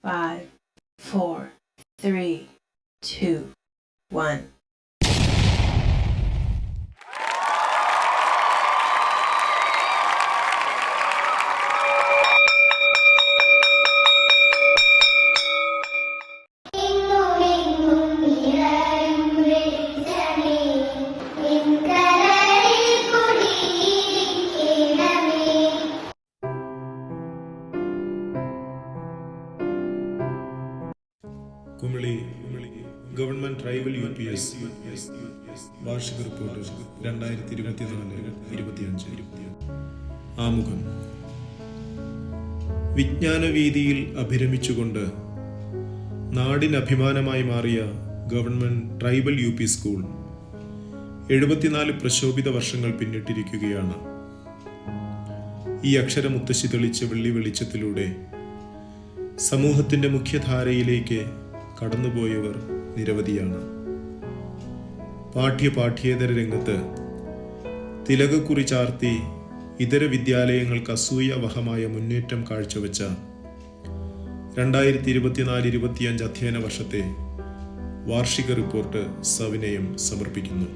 5, 4, 3, 2, 1. Kumily government tribal UPS വാർഷിക report 2024-25. ആമുഖം. വിജ്ഞാനവീതിയിൽ അഭിരമിച്ചുകൊണ്ട് നാടിന് അഭിമാനമായി മാറിയ ഗവൺമെന്റ് ട്രൈബൽ UP സ്കൂൾ 74 പ്രശോഭിത വർഷങ്ങൾ പിന്നിട്ടിരിക്കുകയാണ്. ഈ അക്ഷരമുത്തശ്ശി തെളിച്ച വെള്ളി വെളിച്ചത്തിലൂടെ സമൂഹത്തിന്റെ മുഖ്യധാരയിലേക്ക് കടന്നുപോയവർ നിരവധിയാണ്. പാഠ്യേതര രംഗത്ത് തിലകക്കുറി ചാർത്തി ഇതര വിദ്യാലയങ്ങൾക്ക് അസൂയാവഹമായ മുന്നേറ്റം കാഴ്ചവെച്ച 2024-25 അധ്യയന വർഷത്തെ വാർഷിക റിപ്പോർട്ട് സവിനയം സമർപ്പിക്കുന്നു.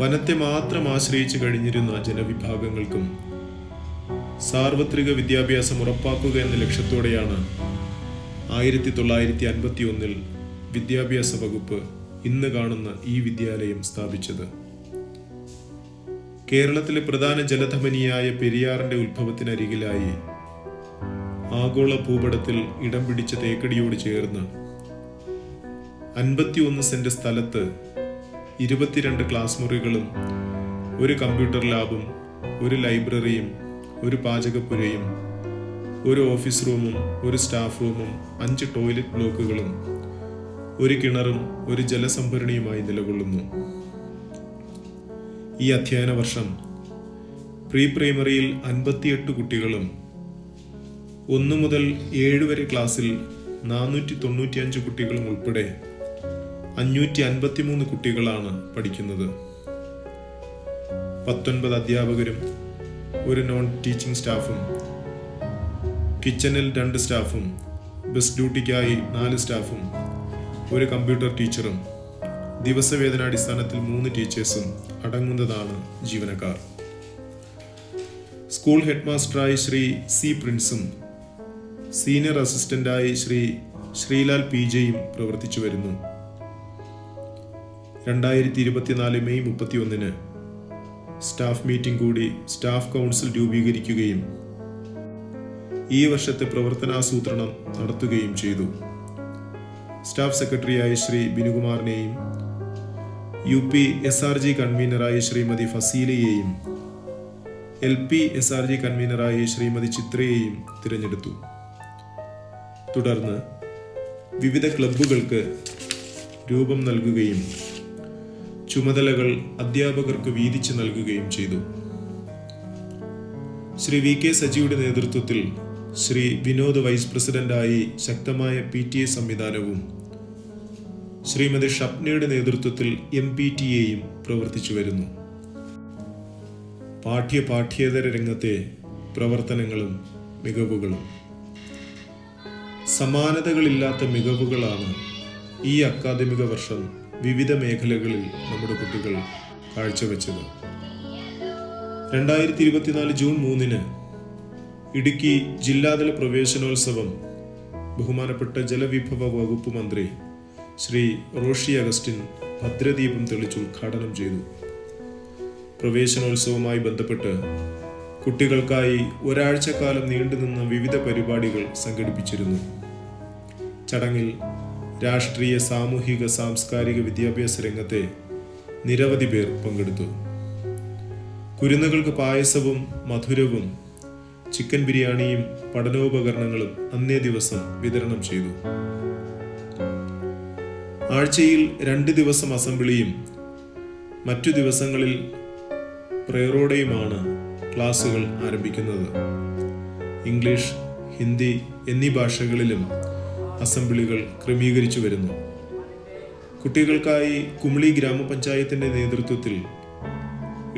വനത്തെ മാത്രം ആശ്രയിച്ചു കഴിഞ്ഞിരുന്ന ജനവിഭാഗങ്ങൾക്കും സാർവത്രിക വിദ്യാഭ്യാസം ഉറപ്പാക്കുക എന്ന ലക്ഷ്യത്തോടെയാണ് 1951 വിദ്യാഭ്യാസ വകുപ്പ് ഇന്ന് കാണുന്ന ഈ വിദ്യാലയം സ്ഥാപിച്ചത്. കേരളത്തിലെ പ്രധാന ജലധമനിയായ പെരിയാറിന്റെ ഉത്ഭവത്തിനരികിലായി ആഗോള ഭൂപടത്തിൽ ഇടം പിടിച്ച തേക്കടിയോട് ചേർന്ന് 51 സെന്റ് സ്ഥലത്ത് 22 ക്ലാസ് മുറികളും, ഒരു കമ്പ്യൂട്ടർ ലാബും, ഒരു ലൈബ്രറിയും, ഒരു പാചകപ്പുരയും, ഒരു ഓഫീസ് റൂമും, ഒരു സ്റ്റാഫ് റൂമും, 5 ടോയ്ലറ്റ് ബ്ലോക്കുകളും, ഒരു കിണറും, ഒരു ജലസംഭരണിയുമായി നിലകൊള്ളുന്നു. ഈ അധ്യയന വർഷം പ്രീ പ്രൈമറിയിൽ 58 കുട്ടികളും 1 മുതൽ 7 വരെ ക്ലാസ്സിൽ 495 കുട്ടികളും ഉൾപ്പെടെ 553 കുട്ടികളാണ് പഠിക്കുന്നത്. 19 അധ്യാപകരും, ഒരു നോൺ ടീച്ചിങ് സ്റ്റാഫും, കിച്ചണിൽ 2 സ്റ്റാഫും, ബസ് ഡ്യൂട്ടിക്കായി 4 സ്റ്റാഫും, ഒരു കമ്പ്യൂട്ടർ ടീച്ചറും, ദിവസവേതനാടിസ്ഥാനത്തിൽ 3 ടീച്ചേഴ്സും അടങ്ങുന്നതാണ് ജീവനക്കാർ. സ്കൂൾ ഹെഡ് മാസ്റ്ററായി ശ്രീ C. പ്രിൻസും സീനിയർ അസിസ്റ്റന്റായി ശ്രീ ശ്രീലാൽ PJയും പ്രവർത്തിച്ചു വരുന്നു. 2024 മെയ് 31 സ്റ്റാഫ് മീറ്റിംഗ് കൂടി സ്റ്റാഫ് കൗൺസിൽ രൂപീകരിക്കുകയും ഈ വർഷത്തെ പ്രവർത്തനാസൂത്രണം നടത്തുകയും ചെയ്തു. സ്റ്റാഫ് സെക്രട്ടറിയായി Shri ബിനുകുമാറിനെയും UP SRG കൺവീനറായി Shrimati ഫസീലയെയും LP SRG കൺവീനറായി Shrimati ചിത്രയെയും തിരഞ്ഞെടുത്തു. തുടർന്ന് വിവിധ ക്ലബ്ബുകൾക്ക് രൂപം നൽകുകയും ചുമതലകൾ അധ്യാപകർക്ക് വീതിച്ചു നൽകുകയും ചെയ്തു. ശ്രീ VK സജിയുടെ നേതൃത്വത്തിൽ ശ്രീ വിനോദ് വൈസ് പ്രസിഡന്റായി ശക്തമായ PTA സംവിധാനവും ശ്രീമതി ഷപ്നയുടെ നേതൃത്വത്തിൽ MPTAയും പ്രവർത്തിച്ചു വരുന്നു. പാഠ്യേതര രംഗത്തെ പ്രവർത്തനങ്ങളും മികവുകളും. സമാനതകളില്ലാത്ത മികവുകളാണ് ഈ അക്കാദമിക വർഷം വിവിധ മേഖലകളിൽ നമ്മുടെ കുട്ടികൾ കാഴ്ചവെച്ചത്. 2024 ജൂൺ 3 ഇടുക്കി ജില്ലാതല പ്രവേശനോത്സവം ബഹുമാനപ്പെട്ട ജലവിഭവ വകുപ്പ് മന്ത്രി ശ്രീ റോഷി അഗസ്റ്റിൻ ഭദ്രദീപം തെളിച്ച് ഉദ്ഘാടനം ചെയ്തു. പ്രവേശനോത്സവവുമായി ബന്ധപ്പെട്ട് കുട്ടികൾക്കായി ഒരാഴ്ചക്കാലം നീണ്ടുനിന്ന വിവിധ പരിപാടികൾ സംഘടിപ്പിച്ചിരുന്നു. ചടങ്ങിൽ രാഷ്ട്രീയ, സാമൂഹിക, സാംസ്കാരിക വിദ്യാഭ്യാസ രംഗത്തെ നിരവധി പേർ പങ്കെടുത്തു. കുരുന്നുകൾക്ക് പായസവും മധുരവും ചിക്കൻ ബിരിയാണിയും പഠനോപകരണങ്ങളും അന്നേ ദിവസം വിതരണം ചെയ്തു. ആഴ്ചയിൽ 2 ദിവസം അസംബ്ലിയും മറ്റു ദിവസങ്ങളിൽ പ്രേയറോടെയുമാണ് ക്ലാസുകൾ ആരംഭിക്കുന്നത്. ഇംഗ്ലീഷ്, ഹിന്ദി എന്നീ ഭാഷകളിലും അസംബ്ലികൾ ക്രമീകരിച്ചു വരുന്നു. കുട്ടികൾക്കായി കുമിളി ഗ്രാമപഞ്ചായത്തിന്റെ നേതൃത്വത്തിൽ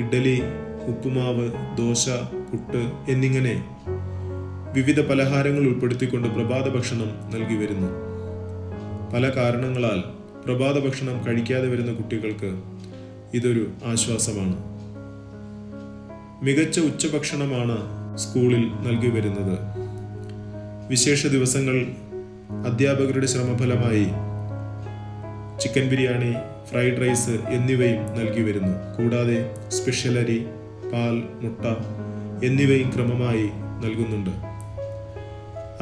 ഇഡ്ഡലി, ഉപ്പുമാവ്, ദോശ, പുട്ട് എന്നിങ്ങനെ വിവിധ പലഹാരങ്ങൾ ഉൾപ്പെടുത്തിക്കൊണ്ട് പ്രഭാത ഭക്ഷണം നൽകി വരുന്നു. പല കാരണങ്ങളാൽ പ്രഭാത ഭക്ഷണം കഴിക്കാതെ വരുന്ന കുട്ടികൾക്ക് ഇതൊരു ആശ്വാസമാണ്. മികച്ച ഉച്ചഭക്ഷണമാണ് സ്കൂളിൽ നൽകി വരുന്നത്. വിശേഷ ദിവസങ്ങൾ അധ്യാപകരുടെ ശ്രമഫലമായി ചിക്കൻ ബിരിയാണി, ഫ്രൈഡ് റൈസ് എന്നിവയും നൽകി വരുന്നു. കൂടാതെ സ്പെഷ്യൽ അരി, പാൽ, മുട്ട എന്നിവയും ക്രമമായി നൽകുന്നുണ്ട്.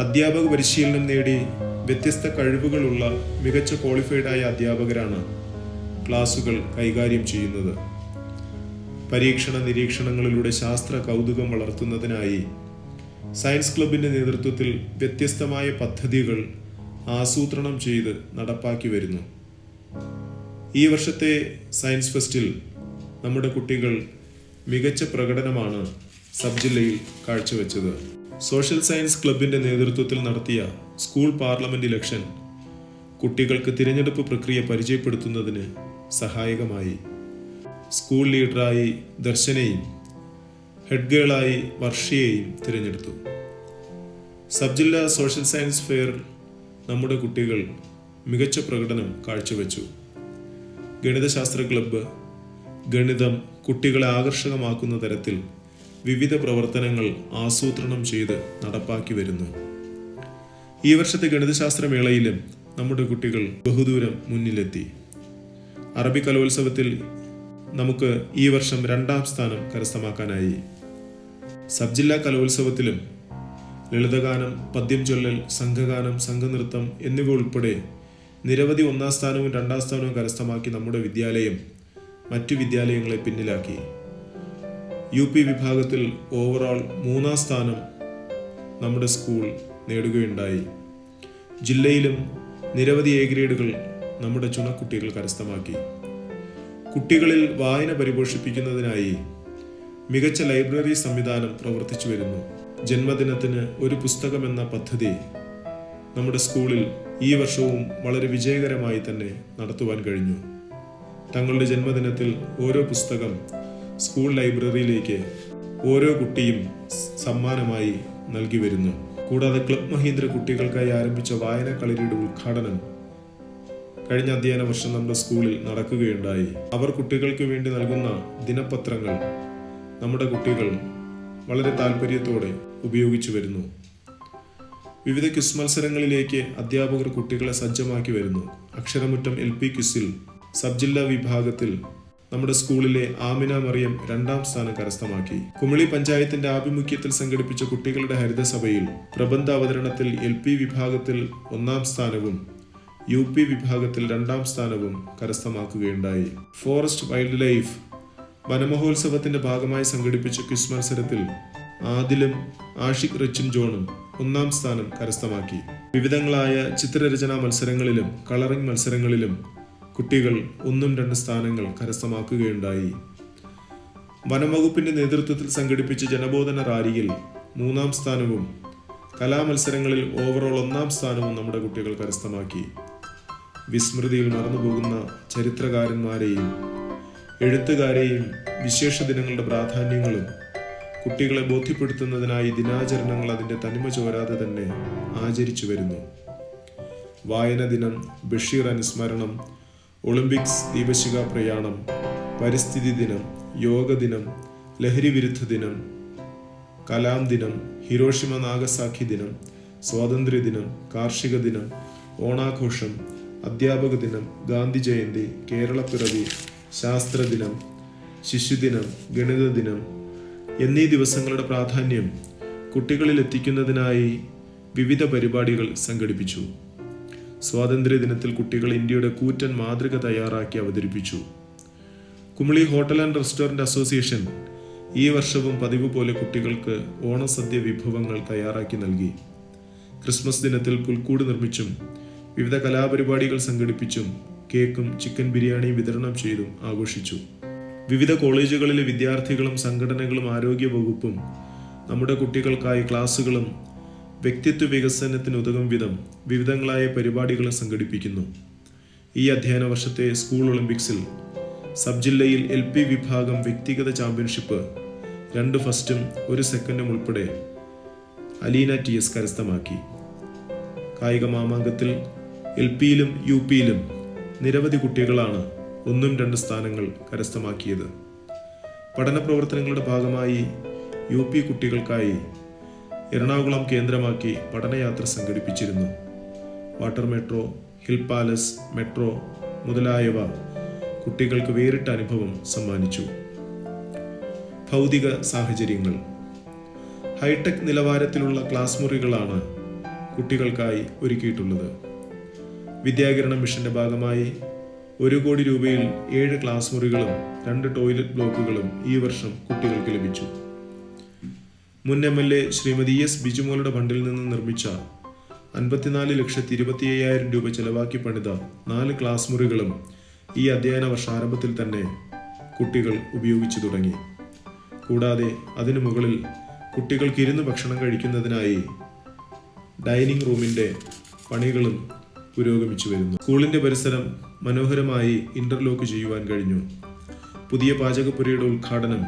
അധ്യാപക പരിശീലനം നേടി വ്യത്യസ്ത കഴിവുകളുള്ള മികച്ച ക്വാളിഫൈഡായ അധ്യാപകരാണ് ക്ലാസുകൾ കൈകാര്യം ചെയ്യുന്നത്. പരീക്ഷണ നിരീക്ഷണങ്ങളിലൂടെ ശാസ്ത്ര കൗതുകം വളർത്തുന്നതിനായി സയൻസ് ക്ലബിന്റെ നേതൃത്വത്തിൽ വ്യത്യസ്തമായ പദ്ധതികൾ ആസൂത്രണം ചെയ്ത് നടപ്പാക്കി വരുന്നു. ഈ വർഷത്തെ സയൻസ് ഫെസ്റ്റിൽ നമ്മുടെ കുട്ടികൾ മികച്ച പ്രകടനമാണ് സബ് ജില്ലയിൽ കാഴ്ചവെച്ചത്. സോഷ്യൽ സയൻസ് ക്ലബിന്റെ നേതൃത്വത്തിൽ നടത്തിയ സ്കൂൾ പാർലമെന്റ് ഇലക്ഷൻ കുട്ടികൾക്ക് തിരഞ്ഞെടുപ്പ് പ്രക്രിയ പരിചയപ്പെടുത്തുന്നതിന് സഹായകമായി. സ്കൂൾ ലീഡറായി ദർശനയും ഹെഡ് ഗേളായി വർഷയെയും തിരഞ്ഞെടുത്തു. സബ് ജില്ലാ സോഷ്യൽ സയൻസ് ഫെയർ നമ്മുടെ കുട്ടികൾ മികച്ച പ്രകടനം കാഴ്ചവെച്ചു. ഗണിതശാസ്ത്ര ക്ലബ്ബ് ഗണിതം കുട്ടികളെ ആകർഷകമാക്കുന്ന തരത്തിൽ വിവിധ പ്രവർത്തനങ്ങൾ ആസൂത്രണം ചെയ്ത് നടപ്പാക്കി വരുന്നു. ഈ വർഷത്തെ ഗണിതശാസ്ത്ര മേളയിലും നമ്മുടെ കുട്ടികൾ ബഹുദൂരം മുന്നിലെത്തി. അറബി കലോത്സവത്തിൽ നമുക്ക് ഈ വർഷം 2ാം സ്ഥാനം കരസ്ഥമാക്കാനായി. സബ് ജില്ലാ കലോത്സവത്തിലും ലളിതഗാനം, പദ്യം ചൊല്ലൽ, സംഘഗാനം, സംഘനൃത്തം എന്നിവ ഉൾപ്പെടെ നിരവധി 1ാം സ്ഥാനവും 2ാം സ്ഥാനവും കരസ്ഥമാക്കി നമ്മുടെ വിദ്യാലയം മറ്റു വിദ്യാലയങ്ങളെ പിന്നിലാക്കി. UP വിഭാഗത്തിൽ ഓവറോൾ 3ാം സ്ഥാനം നമ്മുടെ സ്കൂൾ നേടുകയുണ്ടായി. ജില്ലയിലും നിരവധി A ഗ്രേഡുകൾ നമ്മുടെ ചുണക്കുട്ടികൾ കരസ്ഥമാക്കി. കുട്ടികളിൽ വായന പരിപോഷിപ്പിക്കുന്നതിനായി മികച്ച ലൈബ്രറി സംവിധാനം പ്രവർത്തിച്ചു വരുന്നു. ജന്മദിനത്തിന് ഒരു പുസ്തകം എന്ന പദ്ധതി നമ്മുടെ സ്കൂളിൽ ഈ വർഷവും വളരെ വിജയകരമായി തന്നെ നടത്തുവാൻ കഴിഞ്ഞു. തങ്ങളുടെ ജന്മദിനത്തിൽ ഓരോ പുസ്തകം സ്കൂൾ ലൈബ്രറിയിലേക്ക് ഓരോ കുട്ടിയും സമ്മാനമായി നൽകി വരുന്നു. കൂടാതെ ക്ലബ് മഹീന്ദ്ര കുട്ടികൾക്കായി ആരംഭിച്ച വായന കളരിയുടെ ഉദ്ഘാടനം കഴിഞ്ഞ അധ്യയന വർഷം നമ്മുടെ സ്കൂളിൽ നടക്കുകയുണ്ടായി. അവർ കുട്ടികൾക്ക് വേണ്ടി നൽകുന്ന ദിനപത്രങ്ങൾ നമ്മുടെ കുട്ടികൾ വളരെ താല്പര്യത്തോടെ ഉപയോഗിച്ചു വരുന്നു. വിവിധ ക്വിസ് മത്സരങ്ങളിലേക്ക് അധ്യാപകർ കുട്ടികളെ സജ്ജമാക്കി വരുന്നു. അക്ഷരമുറ്റം LP ക്വിസിൽ സബ് ജില്ലാ വിഭാഗത്തിൽ നമ്മുടെ സ്കൂളിലെ ആമിന മറിയം 2ാം സ്ഥാനം കരസ്ഥമാക്കി. കുമിളി പഞ്ചായത്തിന്റെ ആഭിമുഖ്യത്തിൽ സംഘടിപ്പിച്ച കുട്ടികളുടെ ഹരിതസഭയിൽ പ്രബന്ധ അവതരണത്തിൽ LP വിഭാഗത്തിൽ 1ാം സ്ഥാനവും UP വിഭാഗത്തിൽ 2ാം സ്ഥാനവും കരസ്ഥമാക്കുകയുണ്ടായി. ഫോറസ്റ്റ് വൈൽഡ് ലൈഫ് വനമഹോത്സവത്തിന്റെ ഭാഗമായി സംഘടിപ്പിച്ച ക്വിസ് മത്സരത്തിൽ ആദിലും ആഷിഖ് റിച്ചും ജോണും 1ാം സ്ഥാനം കരസ്ഥമാക്കി. വിവിധങ്ങളായ ചിത്രരചനാ മത്സരങ്ങളിലും കളറിംഗ് മത്സരങ്ങളിലും കുട്ടികൾ 1ഉം 2 സ്ഥാനങ്ങൾ കരസ്ഥമാക്കുകയുണ്ടായി. വനംവകുപ്പിന്റെ നേതൃത്വത്തിൽ സംഘടിപ്പിച്ച ജനബോധന റാലിയിൽ 3ാം സ്ഥാനവും കലാമത്സരങ്ങളിൽ ഓവറോൾ 1ാം സ്ഥാനവും നമ്മുടെ കുട്ടികൾ കരസ്ഥമാക്കി. വിസ്മൃതിയിൽ മറന്നുപോകുന്ന ചരിത്രകാരന്മാരെയും എഴുത്തുകാരെയും വിശേഷ ദിനങ്ങളുടെ പ്രാധാന്യങ്ങളും കുട്ടികളെ ബോധ്യപ്പെടുത്തുന്നതിനായി ദിനാചരണങ്ങൾ അതിൻ്റെ തനിമ ചോരാതെ തന്നെ ആചരിച്ചു വരുന്നു. വായന ദിനം, ബഷീർ അനുസ്മരണം, ഒളിമ്പിക്സ് ദീപശിഖ പ്രയാണം, പരിസ്ഥിതി ദിനം, യോഗ ദിനം, ലഹരി വിരുദ്ധ ദിനം, കലാം ദിനം, ഹിരോഷിമ നാഗസാക്കി ദിനം, സ്വാതന്ത്ര്യ ദിനം, കാർഷിക ദിനം, ഓണാഘോഷം, അധ്യാപക ദിനം, ഗാന്ധി ജയന്തി, കേരളപ്പിറവി, ശാസ്ത്രദിനം, ശിശുദിനം, ഗണിത ദിനം എന്നീ ദിവസങ്ങളുടെ പ്രാധാന്യം കുട്ടികളിൽ എത്തിക്കുന്നതിനായി വിവിധ പരിപാടികൾ സംഘടിപ്പിച്ചു. സ്വാതന്ത്ര്യ ദിനത്തിൽ കുട്ടികൾ ഇന്ത്യയുടെ കൂറ്റൻ മാതൃക തയ്യാറാക്കി അവതരിപ്പിച്ചു. Kumily hotel and restaurant association ഈ വർഷവും പതിവ് പോലെ കുട്ടികൾക്ക് ഓണസദ്യ വിഭവങ്ങൾ തയ്യാറാക്കി നൽകി. ക്രിസ്മസ് ദിനത്തിൽ പുൽക്കൂട് നിർമ്മിച്ചും വിവിധ കലാപരിപാടികൾ സംഘടിപ്പിച്ചും കേക്കും ചിക്കൻ ബിരിയാണിയും വിതരണം ചെയ്തും ആഘോഷിച്ചു. വിവിധ കോളേജുകളിലെ വിദ്യാർത്ഥികളും സംഘടനകളും ആരോഗ്യ വകുപ്പും നമ്മുടെ കുട്ടികൾക്കായി ക്ലാസുകളും വ്യക്തിത്വ വികസനത്തിനുതകും വിധം വിവിധങ്ങളായ പരിപാടികളും സംഘടിപ്പിക്കുന്നു. ഈ അധ്യയന വർഷത്തെ സ്കൂൾ ഒളിമ്പിക്സിൽ സബ് ജില്ലയിൽ LP വിഭാഗം വ്യക്തിഗത ചാമ്പ്യൻഷിപ്പ് 2 ഫസ്റ്റും 1 സെക്കൻഡും ഉൾപ്പെടെ അലീന TS കരസ്ഥമാക്കി. കായിക മാമാങ്കത്തിൽ LPയിലും UPയിലും നിരവധി കുട്ടികളാണ് 1-2 സ്ഥാനങ്ങൾ കരസ്ഥമാക്കിയത്. പഠന പ്രവർത്തനങ്ങളുടെ ഭാഗമായി UP കുട്ടികൾക്കായി എറണാകുളം കേന്ദ്രമാക്കി പഠനയാത്ര സംഘടിപ്പിച്ചിരുന്നു. Water metro, hill palace metro മുതലായവ കുട്ടികൾക്ക് വേറിട്ട അനുഭവം സമ്മാനിച്ചു. ഭൗതിക സാഹചര്യങ്ങൾ. ഹൈടെക് നിലവാരത്തിലുള്ള ക്ലാസ് മുറികളാണ് കുട്ടികൾക്കായി ഒരുക്കിയിട്ടുള്ളത്. വിദ്യാകിരണ മിഷന്റെ ഭാഗമായി 1 കോടി രൂപയിൽ 7 ക്ലാസ് മുറികളും 2 ടോയ്ലറ്റ് ബ്ലോക്കുകളും ഈ വർഷം കുട്ടികൾക്ക് ലഭിച്ചു. മുൻ MLA ശ്രീമതി ES ബിജുമോളുടെ ഫണ്ടിൽ നിന്ന് നിർമ്മിച്ച 54,25,000 രൂപ ചെലവാക്കി പണിത 4 ക്ലാസ് മുറികളും ഈ അധ്യയന വർഷാരംഭത്തിൽ തന്നെ കുട്ടികൾ ഉപയോഗിച്ചു തുടങ്ങി. കൂടാതെ അതിനു മുകളിൽ കുട്ടികൾക്ക് ഇരുന്ന് ഭക്ഷണം കഴിക്കുന്നതിനായി ഡൈനിങ് റൂമിന്റെ പണികളും പുരോഗമിച്ചു വരുന്നു. സ്കൂളിന്റെ പരിസരം മനോഹരമായി ഇന്റർലോക്ക് ചെയ്യുവാൻ കഴിഞ്ഞു. പുതിയ പാചകപ്പുരയുടെ ഉദ്ഘാടനം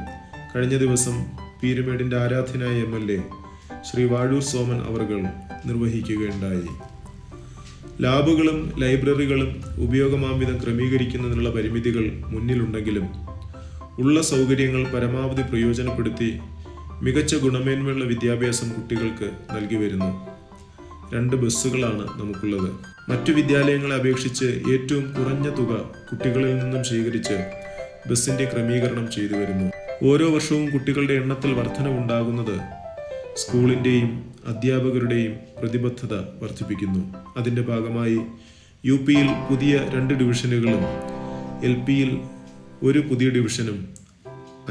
കഴിഞ്ഞ ദിവസം പീരുമേടിന്റെ ആരാധ്യനായ MLA ശ്രീ വാഴൂർ സോമൻ അവർകൾ നിർവഹിക്കുകയുണ്ടായി. ലാബുകളും ലൈബ്രറികളും ഉപയോഗമാംവിധം ക്രമീകരിക്കുന്നതിനുള്ള പരിമിതികൾ മുന്നിലുണ്ടെങ്കിലും ഉള്ള സൗകര്യങ്ങൾ പരമാവധി പ്രയോജനപ്പെടുത്തി മികച്ച ഗുണമേന്മയുള്ള വിദ്യാഭ്യാസം കുട്ടികൾക്ക് നൽകി വരുന്നു. 2 ബസ്സുകളാണ് നമുക്കുള്ളത്. മറ്റു വിദ്യാലയങ്ങളെ അപേക്ഷിച്ച് ഏറ്റവും കുറഞ്ഞ തുക കുട്ടികളിൽ നിന്നും ശേഖരിച്ച് ബസ്സിന്റെ ക്രമീകരണം ചെയ്തു വരുന്നു. ഓരോ വർഷവും കുട്ടികളുടെ എണ്ണത്തിൽ വർധനവുണ്ടാകുന്നത് സ്കൂളിന്റെയും അധ്യാപകരുടെയും പ്രതിബദ്ധത വർദ്ധിപ്പിക്കുന്നു. അതിന്റെ ഭാഗമായി UPയിൽ പുതിയ 2 ഡിവിഷനുകളും LPയിൽ 1 പുതിയ ഡിവിഷനും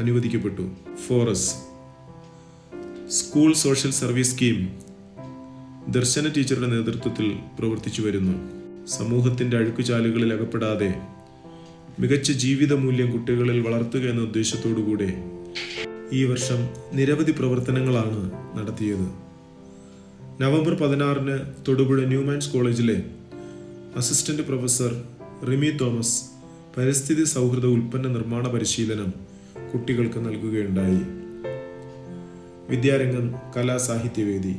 അനുവദിക്കപ്പെട്ടു. ഫോറസ് school social service scheme Darshana ടീച്ചറുടെ നേതൃത്വത്തിൽ പ്രവർത്തിച്ചു വരുന്നു. സമൂഹത്തിന്റെ അഴുക്കുചാലുകളിൽ അകപ്പെടാതെ മികച്ച ജീവിത മൂല്യം കുട്ടികളിൽ വളർത്തുക എന്ന ഉദ്ദേശത്തോടുകൂടെ ഈ വർഷം നിരവധി പ്രവർത്തനങ്ങളാണ് നടത്തിയത്. നവംബർ 16-ന് തൊടുപുഴ ന്യൂമാൻസ് കോളേജിലെ അസിസ്റ്റന്റ് പ്രൊഫസർ റിമി തോമസ് പരിസ്ഥിതി സൗഹൃദ ഉൽപ്പന്ന നിർമ്മാണ പരിശീലനം കുട്ടികൾക്ക് നൽകുകയുണ്ടായി. വിദ്യാരംഗം കലാസാഹിത്യവേദി.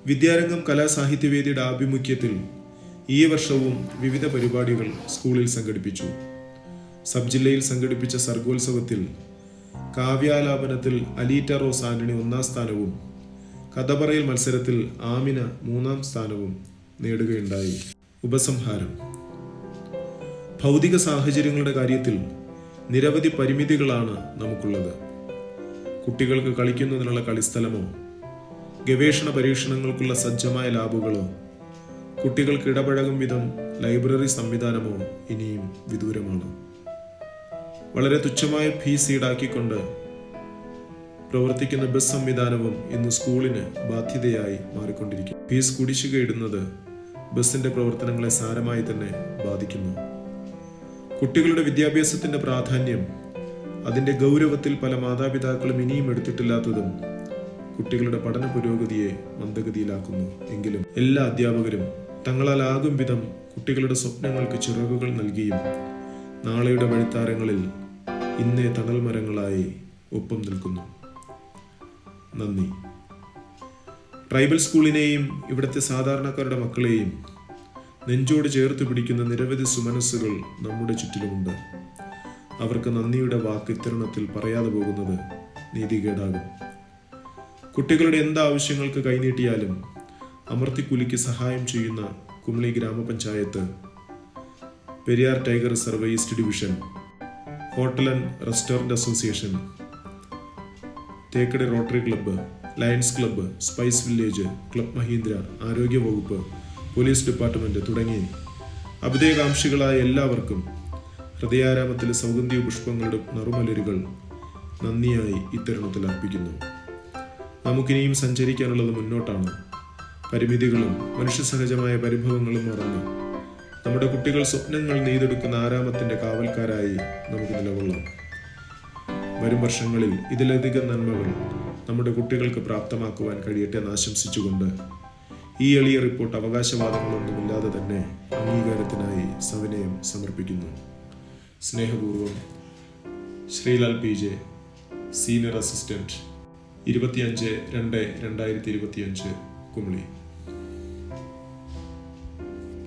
വിദ്യാരംഗം കലാസാഹിത്യവേദിയുടെ ആഭിമുഖ്യത്തിൽ ഈ വർഷവും വിവിധ പരിപാടികൾ സ്കൂളിൽ സംഘടിപ്പിച്ചു. സബ് ജില്ലയിൽ സംഘടിപ്പിച്ച സർഗോത്സവത്തിൽ കാവ്യാലാപനത്തിൽ അലീറ്റ റോസ് ആന്റണി 1-ാം സ്ഥാനവും കഥപറയൽ മത്സരത്തിൽ ആമിന 3-ാം സ്ഥാനവും നേടുകയുണ്ടായി. ഉപസംഹാരം. ഭൗതിക സാഹചര്യങ്ങളുടെ കാര്യത്തിൽ നിരവധി പരിമിതികളാണ് നമുക്കുള്ളത്. കുട്ടികൾക്ക് കളിക്കുന്നതിനുള്ള കളിസ്ഥലമോ ഗവേഷണ പരീക്ഷണങ്ങൾക്കുള്ള സജ്ജമായ ലാബുകളോ കുട്ടികൾക്ക് ഇടപഴകും വിധം ലൈബ്രറി സംവിധാനമോ ഇനിയും വിദൂരമാണ്. വളരെ തുച്ഛമായ ഫീസ് ഈടാക്കിക്കൊണ്ട് പ്രവർത്തിക്കുന്ന ബസ് സംവിധാനവും ഇന്ന് സ്കൂളിന് ബാധ്യതയായി മാറിക്കൊണ്ടിരിക്കും. ഫീസ് കുടിശ്ശിക ഇടുന്നത് ബസിന്റെ പ്രവർത്തനങ്ങളെ സാരമായി തന്നെ ബാധിക്കുന്നു. കുട്ടികളുടെ വിദ്യാഭ്യാസത്തിന്റെ പ്രാധാന്യം, അതിന്റെ ഗൗരവത്തിൽ പല മാതാപിതാക്കളും ഇനിയും എടുത്തിട്ടില്ലാത്തതും കുട്ടികളുടെ പഠന പുരോഗതിയെ മന്ദഗതിയിലാക്കുന്നു. എങ്കിലും എല്ലാ അധ്യാപകരും തങ്ങളാൽ ആകും വിധം കുട്ടികളുടെ സ്വപ്നങ്ങൾക്ക് ചിറകുകൾ നൽകിയും നാളെയുടെ വഴിത്താരങ്ങളിൽ ഇന്നേ തണൽ മരങ്ങളായി ഒപ്പം നിൽക്കുന്നു. നന്ദി. ട്രൈബൽ സ്കൂളിനെയും ഇവിടുത്തെ സാധാരണക്കാരുടെ മക്കളെയും നെഞ്ചോട് ചേർത്ത് പിടിക്കുന്ന നിരവധി സുമനസ്സുകൾ നമ്മുടെ ചുറ്റിലുമുണ്ട്. അവർക്ക് നന്ദിയുടെ വാക്ക് ഇത്തരുണത്തിൽ പറയാതെ പോകുന്നത് നീതികേടാകും. കുട്ടികളുടെ എന്താവശ്യങ്ങൾക്ക് കൈനീട്ടിയാലും അമർത്തിക്കുലിക്ക് സഹായം ചെയ്യുന്ന കുമളി ഗ്രാമപഞ്ചായത്ത്, Periyar tiger reserve east division, hotel and restaurant association, Thekkady rotary club, lions club, spice village, club Mahindra, ആരോഗ്യ വകുപ്പ്, പോലീസ് ഡിപ്പാർട്ട്മെന്റ് തുടങ്ങി അഭ്യുദയകാംക്ഷികളായ എല്ലാവർക്കും ഹൃദയാരാമത്തിലെ സൗഗന്ധിക പുഷ്പങ്ങളുടെ നറുമലരുകൾ നന്ദിയായി ഇത്തരുണത്തിൽ അർപ്പിക്കുന്നു. നമുക്കിനിയും സഞ്ചരിക്കാനുള്ളത് മുന്നോട്ടാണ്. പരിമിതികളും മനുഷ്യസഹജമായ പരിഭവങ്ങളും മറന്ന് നമ്മുടെ കുട്ടികൾ സ്വപ്നങ്ങൾ നെയ്തെടുക്കുന്ന ആരാമത്തിന്റെ കാവൽക്കാരായി നമുക്ക് നിലകൊള്ളാം. വരും വർഷങ്ങളിൽ ഇതിലധികം നന്മകൾ നമ്മുടെ കുട്ടികൾക്ക് പ്രാപ്തമാക്കുവാൻ കഴിയട്ടെ എന്ന് ആശംസിച്ചുകൊണ്ട് ഈ എളിയ റിപ്പോർട്ട് അവകാശവാദങ്ങളൊന്നുമില്ലാതെ തന്നെ അംഗീകാരത്തിനായി സവിനയം സമർപ്പിക്കുന്നു. സ്നേഹപൂർവ്വം Sreelal PJ, senior assistant, 25/2/2025 Kumily.